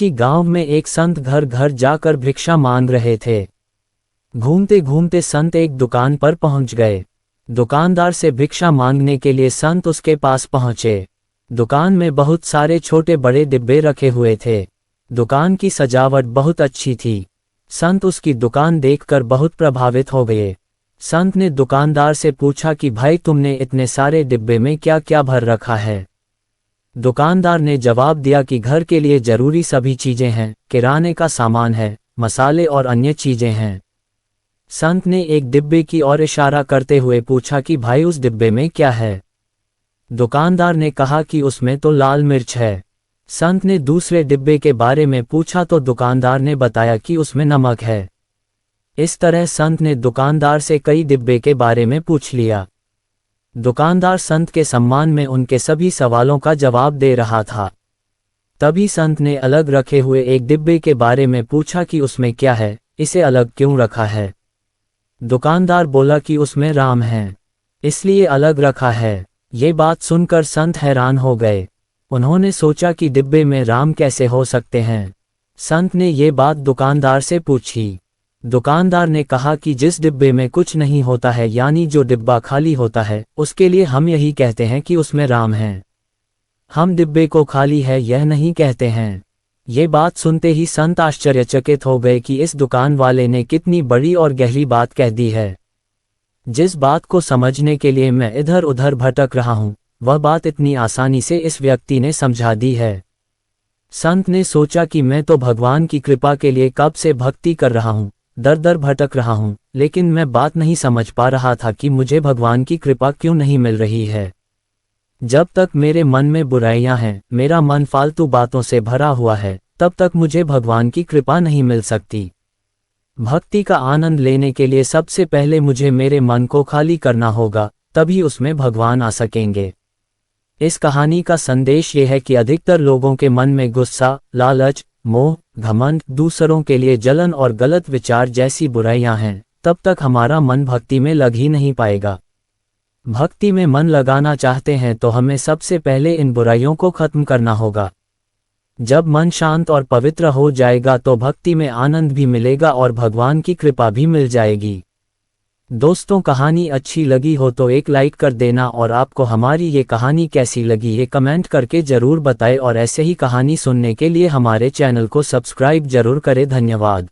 किसी गांव में एक संत घर घर जाकर भिक्षा मांग रहे थे। घूमते घूमते संत एक दुकान पर पहुंच गए। दुकानदार से भिक्षा मांगने के लिए संत उसके पास पहुंचे। दुकान में बहुत सारे छोटे बड़े डिब्बे रखे हुए थे। दुकान की सजावट बहुत अच्छी थी। संत उसकी दुकान देखकर बहुत प्रभावित हो गए। संत ने दुकानदार से पूछा कि भाई, तुमने इतने सारे डिब्बे में क्या क्या भर रखा है। दुकानदार ने जवाब दिया कि घर के लिए जरूरी सभी चीजें हैं, किराने का सामान है, मसाले और अन्य चीजें हैं। संत ने एक डिब्बे की ओर इशारा करते हुए पूछा कि भाई, उस डिब्बे में क्या है। दुकानदार ने कहा कि उसमें तो लाल मिर्च है। संत ने दूसरे डिब्बे के बारे में पूछा तो दुकानदार ने बताया कि उसमें नमक है। इस तरह संत ने दुकानदार से कई डिब्बे के बारे में पूछ लिया। दुकानदार संत के सम्मान में उनके सभी सवालों का जवाब दे रहा था। तभी संत ने अलग रखे हुए एक डिब्बे के बारे में पूछा कि उसमें क्या है, इसे अलग क्यों रखा है। दुकानदार बोला कि उसमें राम है, इसलिए अलग रखा है। ये बात सुनकर संत हैरान हो गए। उन्होंने सोचा कि डिब्बे में राम कैसे हो सकते हैं। संत ने ये बात दुकानदार से पूछी। दुकानदार ने कहा कि जिस डिब्बे में कुछ नहीं होता है, यानी जो डिब्बा खाली होता है, उसके लिए हम यही कहते हैं कि उसमें राम है। हम डिब्बे को खाली है यह नहीं कहते हैं। ये बात सुनते ही संत आश्चर्यचकित हो गए कि इस दुकान वाले ने कितनी बड़ी और गहरी बात कह दी है। जिस बात को समझने के लिए मैं इधर उधर भटक रहा हूँ, वह बात इतनी आसानी से इस व्यक्ति ने समझा दी है। संत ने सोचा कि मैं तो भगवान की कृपा के लिए कब से भक्ति कर रहा हूँ, दर दर भटक रहा हूँ, लेकिन मैं बात नहीं समझ पा रहा था कि मुझे भगवान की कृपा क्यों नहीं मिल रही है। जब तक मेरे मन में बुराइयां हैं, मेरा मन फालतू बातों से भरा हुआ है, तब तक मुझे भगवान की कृपा नहीं मिल सकती। भक्ति का आनंद लेने के लिए सबसे पहले मुझे मेरे मन को खाली करना होगा, तभी उसमें भगवान आ सकेंगे। इस कहानी का संदेश ये है कि अधिकतर लोगों के मन में गुस्सा, लालच, मोह, घमंड, दूसरों के लिए जलन और गलत विचार जैसी बुराइयां हैं। तब तक हमारा मन भक्ति में लग ही नहीं पाएगा। भक्ति में मन लगाना चाहते हैं तो हमें सबसे पहले इन बुराइयों को खत्म करना होगा। जब मन शांत और पवित्र हो जाएगा तो भक्ति में आनंद भी मिलेगा और भगवान की कृपा भी मिल जाएगी। दोस्तों, कहानी अच्छी लगी हो तो एक लाइक कर देना और आपको हमारी ये कहानी कैसी लगी ये कमेंट करके ज़रूर बताएं और ऐसे ही कहानी सुनने के लिए हमारे चैनल को सब्सक्राइब जरूर करें। धन्यवाद।